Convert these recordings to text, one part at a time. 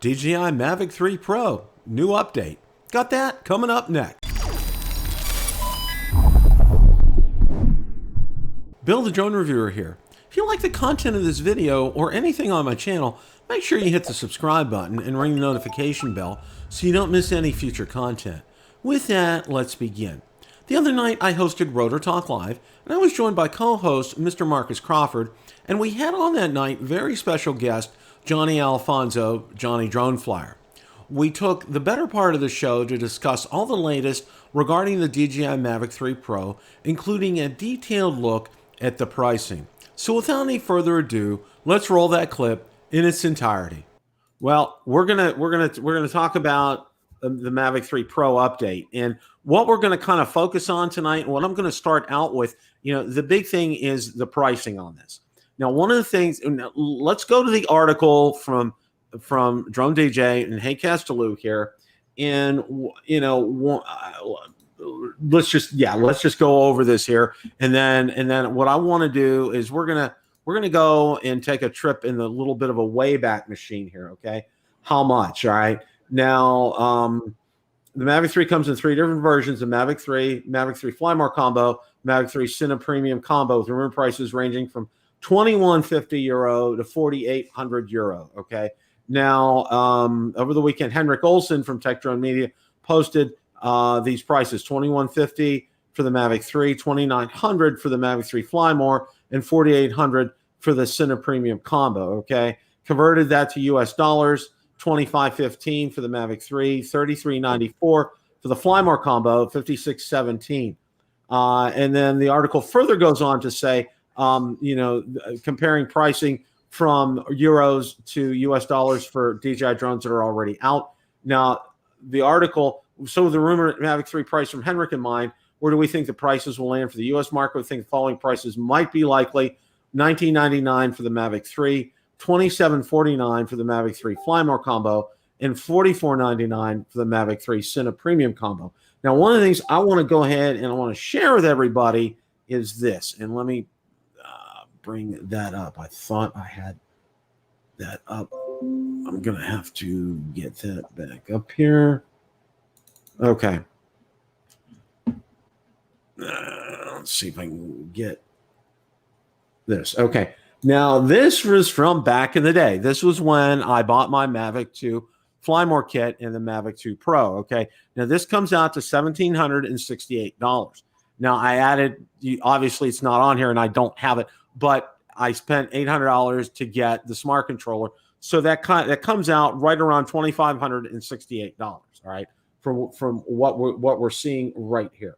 DJI Mavic 3 Pro, new update. Got that coming up next. Bill the Drone Reviewer here. If you like the content of this video or anything on my channel, make sure you hit the subscribe button and ring the notification bell so you don't miss any future content. With that, let's begin. The other night I hosted Rotor Talk Live and I was joined by co-host Mr. Marcus Crawford, and we had on that night very special guest Johnnie Alfonso, Johnnie Drone Flyer. We took the better part of the show to discuss all the latest regarding the DJI Mavic 3 Pro, including a detailed look at the pricing. So without any further ado, let's roll that clip in its entirety. Well, we're gonna talk about the Mavic 3 Pro update, and what we're going to kind of focus on tonight, and what I'm going to start out with, the big thing is the pricing on this. Now, one of the things, let's go to the article from DroneDJ and Hey Castaloo here, and let's just go over this here, and then what I want to do is we're gonna go and take a trip in the little bit of a Wayback Machine here. Okay, how much? All right, now the Mavic 3 comes in 3 different versions: the Mavic 3, Mavic 3 Fly More Combo, Mavic 3 Cine Premium Combo, with room prices ranging from €2,150 to €4,800. Okay. Now, over the weekend, Henrik Olsen from Tech Drone Media posted these prices: $2,150 for the Mavic 3, $2,900 for the Mavic 3 Fly More, and $4,800 for the Cine Premium Combo. Okay. Converted that to US dollars: $2,515 for the Mavic 3, $3,394 for the Fly More Combo, $5,617. And then the article further goes on to say, comparing pricing from euros to US dollars for DJI drones that are already out. Now, the article, so the rumored Mavic 3 price from Henrik in mind, where do we think the prices will land for the US market? We think the following prices might be likely: $19.99 for the Mavic 3, $27.49 for the Mavic 3 Fly More Combo, and $44.99 for the Mavic 3 Cine Premium Combo. Now, one of the things I want to go ahead and I want to share with everybody is this, and let me bring that up. I thought I had that up. I'm going to have to get that back up here. Okay. Let's see if I can get this. Okay. Now, this was from back in the day. This was when I bought my Mavic 2 Fly More kit and the Mavic 2 Pro. Okay. Now, this comes out to $1,768. Now, I added, obviously, it's not on here and I don't have it, but I spent $800 to get the smart controller. So that comes out right around $2,568. All right. From what we're seeing right here.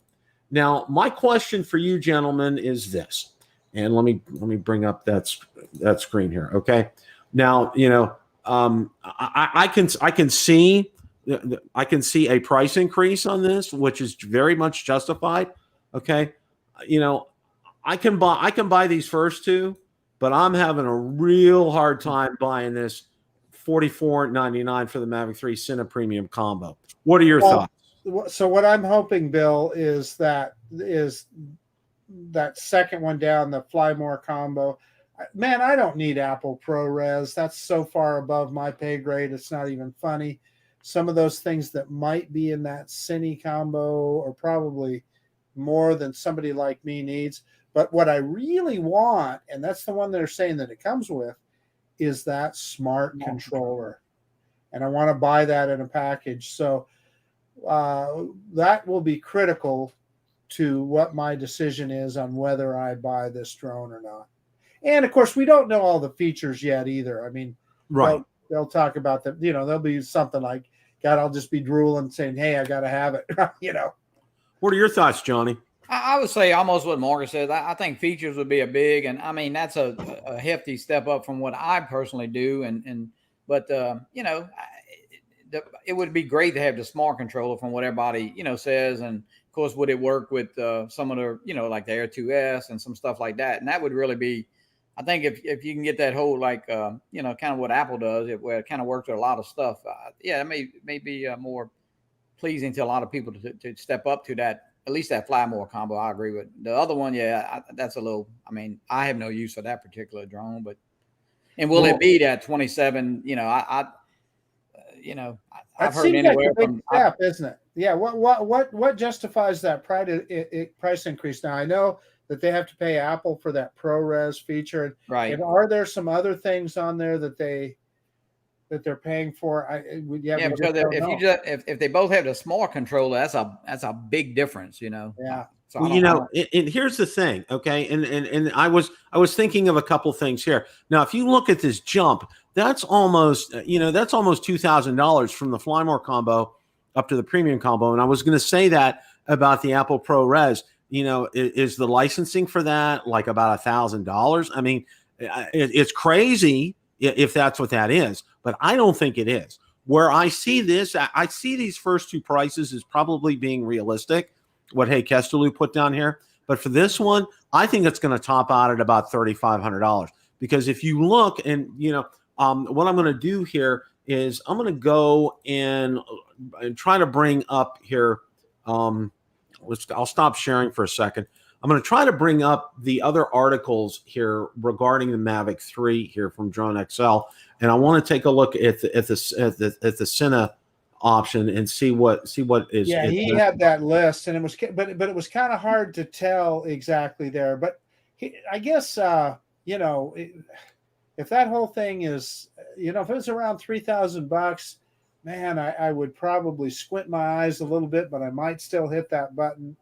Now, my question for you gentlemen is this. And let me bring up that screen here. Okay. Now, I can see a price increase on this, which is very much justified. Okay. I can buy these first two, but I'm having a real hard time buying this $44.99 for the Mavic 3 Cine Premium Combo. What are your thoughts? So what I'm hoping, Bill, is that second one down, the Fly More Combo. Man, I don't need Apple ProRes. That's so far above my pay grade, it's not even funny. Some of those things that might be in that Cine combo are probably more than somebody like me needs. But what I really want, and that's the one they're saying that it comes with, is that smart controller. And I want to buy that in a package. So that will be critical to what my decision is on whether I buy this drone or not. And of course, we don't know all the features yet either. I mean, right. They'll talk about that. There'll be something like, God, I'll just be drooling saying, hey, I got to have it. What are your thoughts, Johnny? I would say almost what Marcus says. I think features would be a big, and I mean, that's a hefty step up from what I personally do. But it would be great to have the smart controller from what everybody, says. And of course, would it work with some of the, like the Air 2S and some stuff like that? And that would really be, I think if you can get that whole, like, kind of what Apple does, where it kind of works with a lot of stuff. It may be more pleasing to a lot of people to step up to that. At least that Fly More combo, I agree with. The other one, that's a little, I have no use for that particular drone, but, and will it be that 27, you know, That I've heard seems like anywhere a big from step, isn't it? Yeah. What justifies that price increase? Now I know that they have to pay Apple for that ProRes feature, right. and are there some other things on there that they're paying for? Yeah, we because just don't if you know. just if they both have the smart controller, that's a big difference, you know. Yeah. So Well, and here's the thing, okay? And I was thinking of a couple things here. Now, if you look at this jump, that's almost that's almost $2,000 from the Flymore combo up to the premium combo. And I was going to say that about the Apple ProRes. Is the licensing for that like about $1,000? I mean, it's crazy if that's what that is, but I don't think it is. Where I see this, I see these first two prices as probably being realistic. What Hey Kestelou put down here, but for this one, I think it's going to top out at about $3,500. Because if you look, and what I'm going to do here is I'm going to go and try to bring up here. I'll stop sharing for a second. I'm going to try to bring up the other articles here regarding the Mavic 3 here from DroneXL, and I want to take a look at the Cine option and see what is. Yeah, he had that list, and it was, but it was kind of hard to tell exactly there. But I guess if that whole thing is, if it was around $3,000, man, I would probably squint my eyes a little bit, but I might still hit that button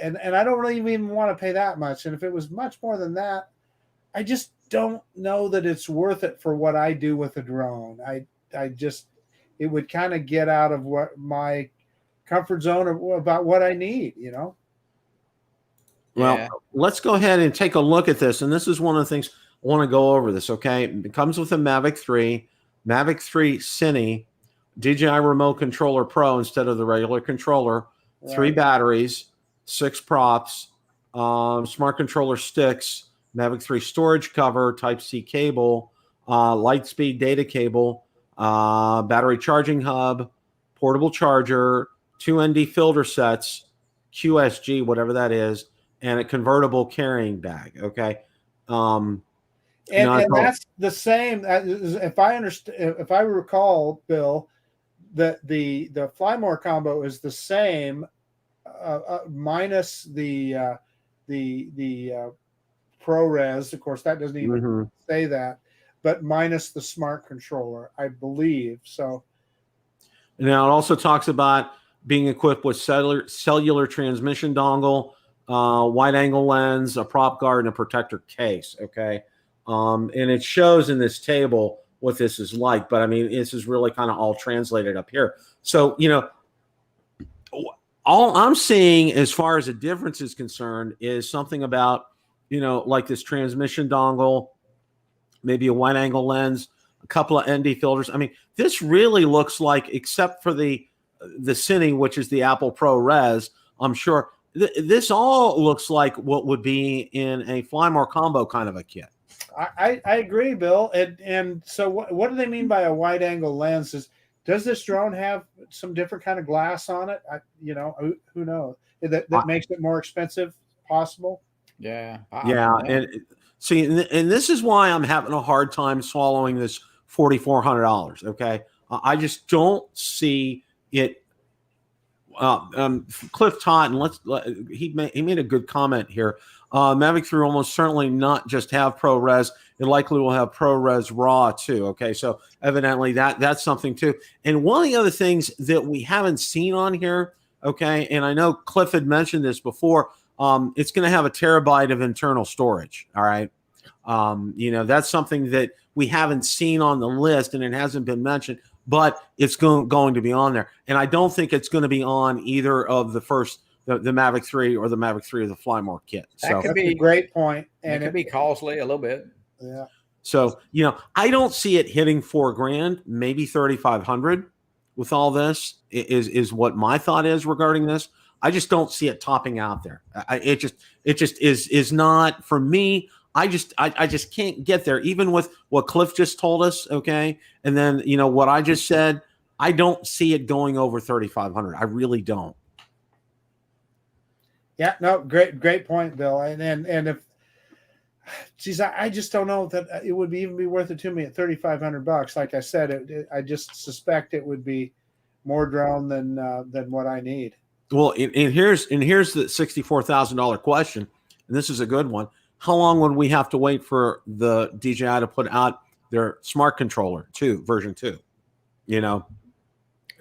and I don't really even want to pay that much. And if it was much more than that, I just don't know that it's worth it for what I do with a drone. It would kind of get out of what my comfort zone about what I need, Well, let's go ahead and take a look at this. And this is one of the things I want to go over this. Okay. It comes with a Mavic 3, Mavic 3 Cine, DJI Remote Controller Pro instead of the regular controller, right. 3 batteries, 6 props, smart controller sticks, Mavic 3 storage cover, Type-C cable, Lightspeed data cable, battery charging hub, portable charger, 2 ND filter sets, QSG, whatever that is, and a convertible carrying bag. Okay. And that's the same. If I recall, Bill, that the Flymore combo is the same, minus the ProRes. Of course, that doesn't even say that. But minus the smart controller, I believe. So now it also talks about being equipped with cellular transmission dongle, wide angle lens, a prop guard, and a protector case. Okay. And it shows in this table what this is like, but I mean, this is really kind of all translated up here. So, all I'm seeing as far as a difference is concerned is something about, like this transmission dongle, maybe a wide angle lens, a couple of ND filters. I mean, this really looks like, except for the Cine, which is the Apple ProRes, I'm sure this all looks like what would be in a Flymore combo kind of a kit. I agree, Bill. And so what do they mean by a wide angle lens? Does this drone have some different kind of glass on it? Who knows? That makes it more expensive, possible. Yeah. And see, and this is why I'm having a hard time swallowing this $4,400. Okay, I just don't see it. Cliff Todd, and he made a good comment here. Mavic 3 will almost certainly not just have ProRes; it likely will have ProRes RAW too. Okay, so evidently that's something too. And one of the other things that we haven't seen on here, okay, and I know Cliff had mentioned this before. It's going to have a terabyte of internal storage. All right. That's something that we haven't seen on the list, and it hasn't been mentioned, but it's going to be on there. And I don't think it's going to be on either of the Mavic 3 or the Mavic 3 or the Flymore kit. That could be a great point. And it could be costly a little bit. Yeah. So, I don't see it hitting $4,000, maybe $3,500 with all this is what my thought is regarding this. I just don't see it topping out there. It just is not for me. I just can't get there, even with what Cliff just told us. Okay. And then, what I just said, I don't see it going over 3,500. I really don't. Yeah, no, great point, Bill. And if Geez, I just don't know that it would even be worth it to me at $3,500. Like I said, I just suspect it would be more drone than what I need. Well, and here's the $64,000 question, and this is a good one. How long would we have to wait for the DJI to put out their smart controller version 2? You know,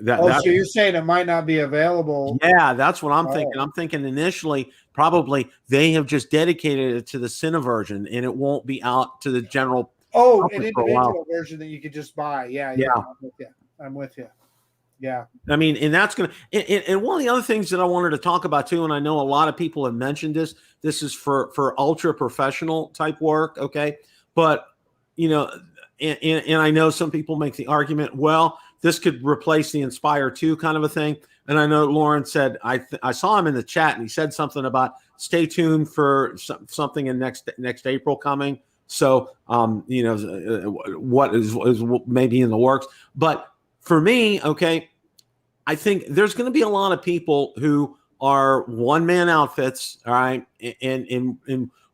so you're saying it might not be available? Yeah, that's what I'm thinking. I'm thinking initially probably they have just dedicated it to the Cine version, and it won't be out to the general. An individual version that you could just buy. Yeah. I'm with you. Yeah. I mean, and that's going to, and one of the other things that I wanted to talk about too, and I know a lot of people have mentioned this is for ultra professional type work. Okay. But, you know, and I know some people make the argument, well, this could replace the Inspire 2 kind of a thing. And I know Lauren said, I saw him in the chat and he said something about stay tuned for something in next April coming. So, you know, what is maybe in the works, but for me, okay, I think there's going to be a lot of people who are one-man outfits, all right, and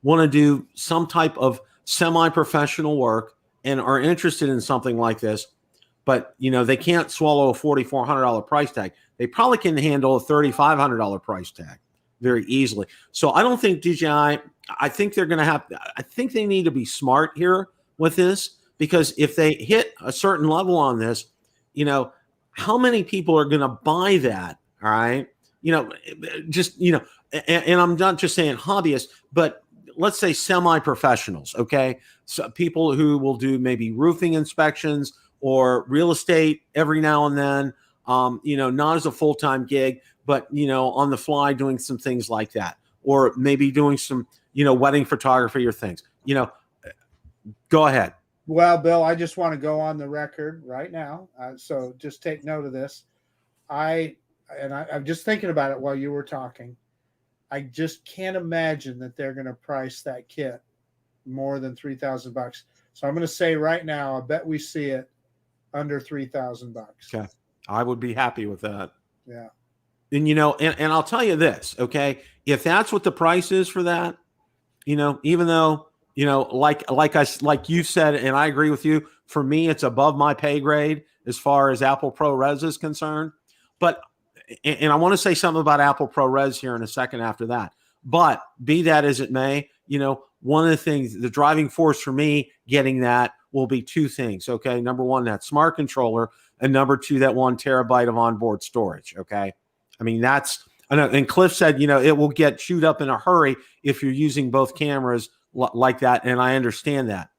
want to do some type of semi-professional work and are interested in something like this, but, you know, they can't swallow a $4,400 price tag. They probably can handle a $3,500 price tag very easily. So I don't think DJI, I think they're going to I think they need to be smart here with this, because if they hit a certain level on this, you know, how many people are going to buy that? All right. You know, just, you know, and I'm not just saying hobbyists, but let's say semi-professionals. Okay. So people who will do maybe roofing inspections or real estate every now and then, you know, not as a full-time gig, but, you know, on the fly doing some things like that, or maybe doing some, you know, wedding photography or things, you know, go ahead. Well, Bill, I just want to go on the record right now. So just take note of this. I'm just thinking about it while you were talking. I just can't imagine that they're going to price that kit more than $3,000. So I'm going to say right now, I bet we see it under $3,000. Okay. I would be happy with that. Yeah. And, you know, and I'll tell you this, okay, if that's what the price is for that, you know, even though, you know, like you said, and I agree with you, for me, it's above my pay grade as far as Apple ProRes is concerned. But, and I want to say something about Apple ProRes here in a second after that. But be that as it may, you know, one of the things, the driving force for me getting that will be two things. Okay. Number one, that smart controller, and number two, that 1 terabyte of onboard storage. Okay. I mean, that's, I know, and Cliff said, you know, it will get chewed up in a hurry if you're using both cameras like that. And I understand that.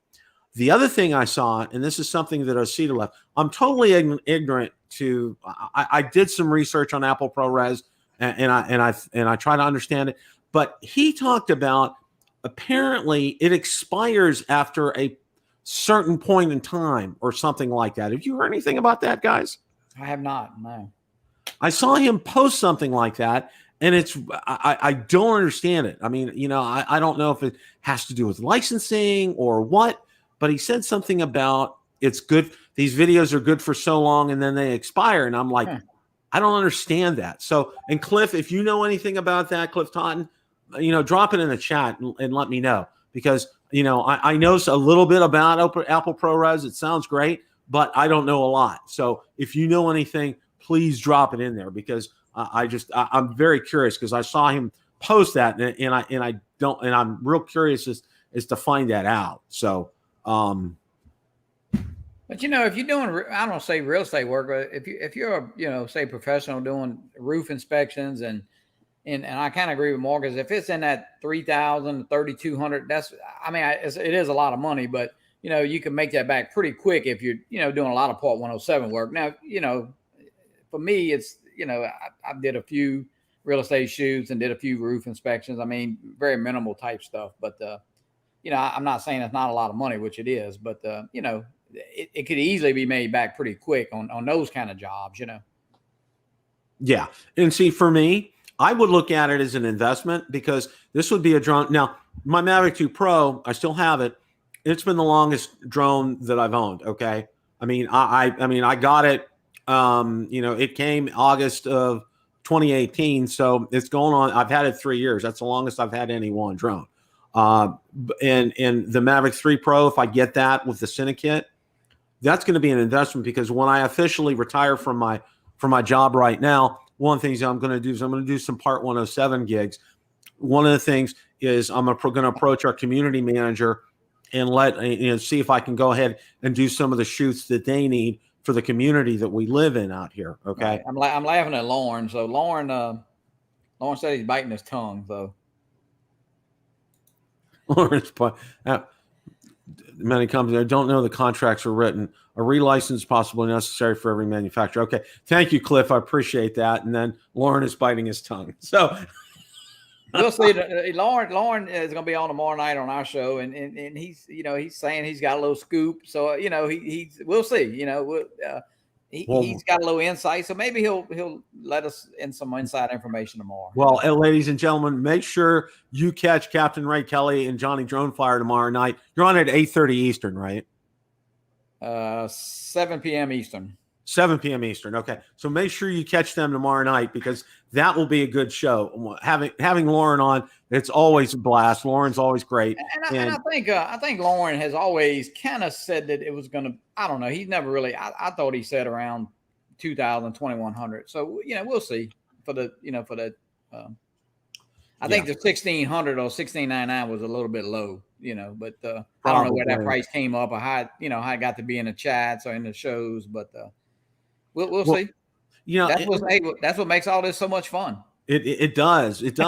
The other thing I saw, and this is something that Osita left, I'm totally ignorant to, I did some research on Apple ProRes and I try to understand it, but he talked about apparently it expires after a certain point in time or something like that. Have you heard anything about that, guys? I have not, no. I saw him post something like that, and it's I don't understand it. I mean, you know, I don't know if it has to do with licensing or what, but he said something about it's good. These videos are good for so long and then they expire. And I'm like, I don't understand that. So, and Cliff, if you know anything about that, Cliff Totten, you know, drop it in the chat and let me know, because, you know, I know a little bit about Apple ProRes. It sounds great, but I don't know a lot. So if you know anything, please drop it in there, because I'm very curious, because I saw him post that and I'm real curious as to find that out. So, but you know, if you're doing, I don't say real estate work, but if you're, you know, say professional doing roof inspections and I kind of agree with Marcus, if it's in that 3,000 to 3,200, that's, I mean, it is a lot of money, but you know, you can make that back pretty quick if you're, you know, doing a lot of Part 107 work. Now, you know, for me, it's, you know, I did a few real estate shoots and did a few roof inspections. I mean, very minimal type stuff, but, you know, I'm not saying it's not a lot of money, which it is, but, you know, it could easily be made back pretty quick on those kind of jobs, you know? Yeah. And see, for me, I would look at it as an investment, because this would be a drone. Now, my Mavic 2 Pro, I still have it. It's been the longest drone that I've owned. Okay. I mean, I got it. You know, it came August of 2018. So it's going on. I've had it 3 years. That's the longest I've had any one drone. And the Mavic 3 Pro, if I get that with the Cine kit, that's going to be an investment, because when I officially retire from my job right now, one of the things I'm going to do is I'm going to do some Part 107 gigs. One of the things is I'm going to approach our community manager and see if I can go ahead and do some of the shoots that they need for the community that we live in out here. Okay. Right. I'm laughing at Lauren. So Lauren said he's biting his tongue. So Lawrence, many companies, I don't know the contracts were written. A relicense is possibly necessary for every manufacturer. Okay. Thank you, Cliff. I appreciate that. And then Lauren is biting his tongue. So we'll see. Lauren is going to be on tomorrow night on our show, and he's saying he's got a little scoop. So we'll see. He's got a little insight, so maybe he'll let us in some inside information tomorrow. Well, ladies and gentlemen, make sure you catch Captain Ray Kelly and Johnny Drone Flyer tomorrow night. You're on at 8:30 Eastern, right? 7 p.m. Eastern. 7 p.m. Eastern. Okay. So make sure you catch them tomorrow night, because that will be a good show. Having Lauren on, it's always a blast. Lauren's always great. And I think Lauren has always kind of said that it was going to, I don't know. He's never really, I thought he said around 2,000, 2,100. So, we'll see for the. I think the 1,600 or 1,699 was a little bit low, but I don't know where that price came up or how it got to be in the chats or in the shows, but we'll see. That's what makes all this so much fun. It does. and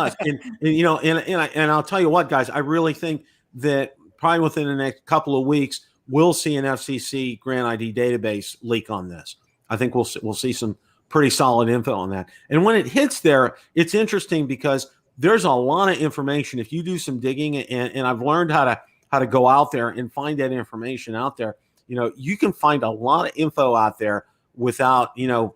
I'll tell you what, guys, I really think that probably within the next couple of weeks, we'll see an FCC Grant ID database leak on this. I think we'll see some pretty solid info on that. And when it hits there, it's interesting because there's a lot of information. If you do some digging, and I've learned how to go out there and find that information out there, you can find a lot of info out there without even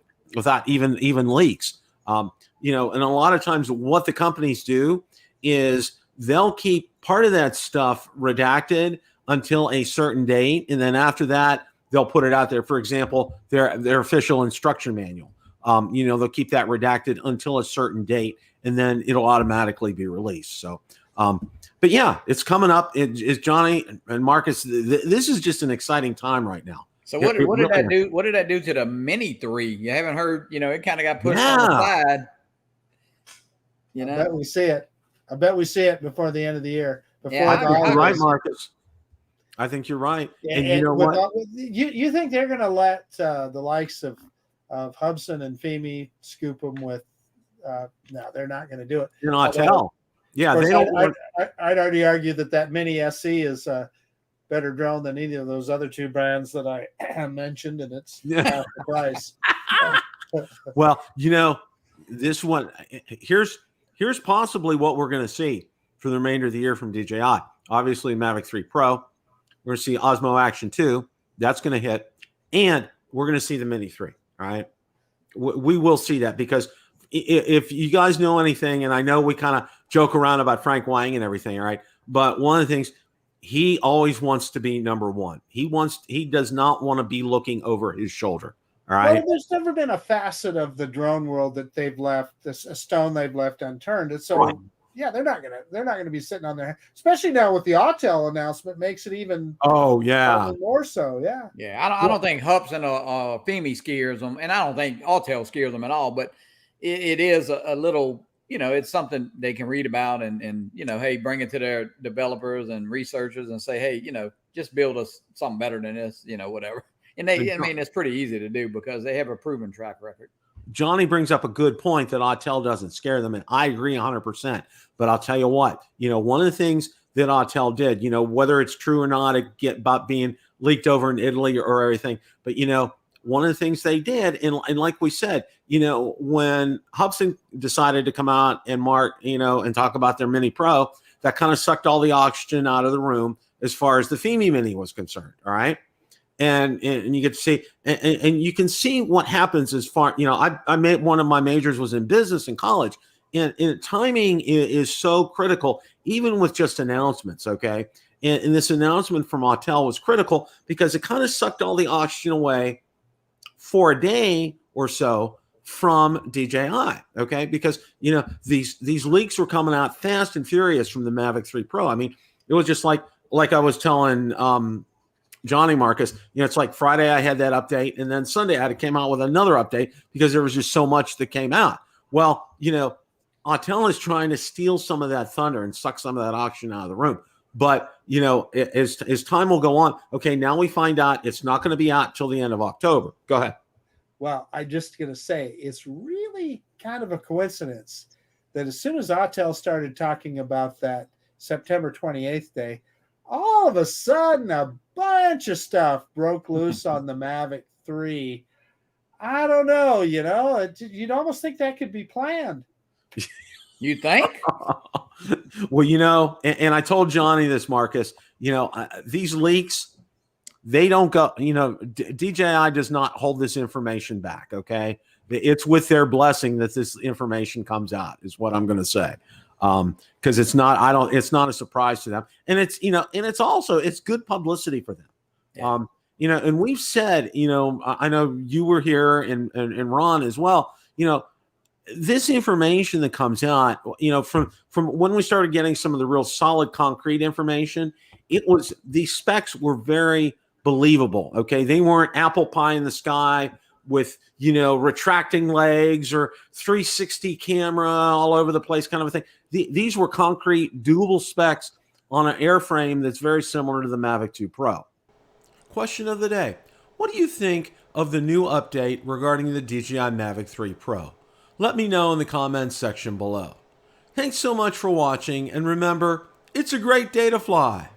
leaks. And a lot of times what the companies do is they'll keep part of that stuff redacted until a certain date. And then after that, they'll put it out there. For example, their official instruction manual, they'll keep that redacted until a certain date, and then it'll automatically be released. So, but yeah, it's coming up. It's Johnny and Marcus. This is just an exciting time right now. So what did that do? What did that do to the Mini 3? You haven't heard, it kind of got pushed on the side. I bet we see it. I bet we see it before the end of the year. You're right, Marcus. I think you're right. And you know what? You think they're going to let the likes of Hubsan and Fimi scoop them with? No, they're not going to do it. You're not tell. Yeah, they don't. I'd already argue that Mini SE is a better drone than any of those other two brands that I mentioned, and it's half the price. Well, this one here's possibly what we're going to see for the remainder of the year from DJI. Obviously, Mavic 3 Pro. We're going to see Osmo Action 2. That's going to hit, and we're going to see the Mini 3. All right, we will see that, because if you guys know anything, and I know we kind of joke around about Frank Wang and everything, all right, but one of the things, he always wants to be number one. He does not want to be looking over his shoulder. All right. Well, there's never been a facet of the drone world that they've left, a stone they've left unturned. And so, right. Yeah, they're not gonna be sitting on their, especially now with the Autel announcement, makes it even. Oh yeah, more so. Yeah. Yeah, I don't think Hubsan or Fimi scares them, and I don't think Autel scares them at all. But it is a little, it's something they can read about and hey, bring it to their developers and researchers and say, hey, just build us something better than this, whatever. And it's pretty easy to do because they have a proven track record. Johnny brings up a good point that Autel doesn't scare them, and I agree 100%. But I'll tell you what, one of the things that Autel did, whether it's true or not, about being leaked over in Italy or everything, but one of the things they did, and like we said, when Hubsan decided to come out and and talk about their Mini Pro, that kind of sucked all the oxygen out of the room as far as the Fimi Mini was concerned. All right. And you get to see, and you can see what happens as far, I made one of my majors was in business in college, and timing is so critical, even with just announcements. Okay. And this announcement from Autel was critical because it kind of sucked all the oxygen away for a day or so from DJI, okay? Because, you know, these leaks were coming out fast and furious from the Mavic 3 Pro. I mean, it was just like I was telling Johnny Marcus, you know, it's like Friday I had that update, and then Sunday I came out with another update because there was just so much that came out. Well, you know, Autel is trying to steal some of that thunder and suck some of that oxygen out of the room. But, you know, as time will go on, okay, now we find out it's not going to be out till the end of October. Go ahead. Well, I'm just going to say it's really kind of a coincidence that as soon as Autel started talking about that September 28th day, all of a sudden a bunch of stuff broke loose on the Mavic 3. I don't know, you know, you'd almost think that could be planned. You think? Well, you know, and I told Johnny this, Marcus, you know, these leaks, they don't go, you know, DJI does not hold this information back. Okay. It's with their blessing that this information comes out is what I'm going to say. Cause it's not, it's not a surprise to them. And it's, you know, and it's also, it's good publicity for them. Yeah. You know, and we've said, you know, I know you were here and Ron as well, you know, this information that comes out, you know, from when we started getting some of the real solid concrete information, it was, these specs were very believable. Okay. They weren't apple pie in the sky with, you know, retracting legs or 360 camera all over the place kind of a thing. These were concrete, doable specs on an airframe that's very similar to the Mavic 2 Pro. Question of the day. What do you think of the new update regarding the DJI Mavic 3 Pro? Let me know in the comments section below. Thanks so much for watching, and remember, it's a great day to fly.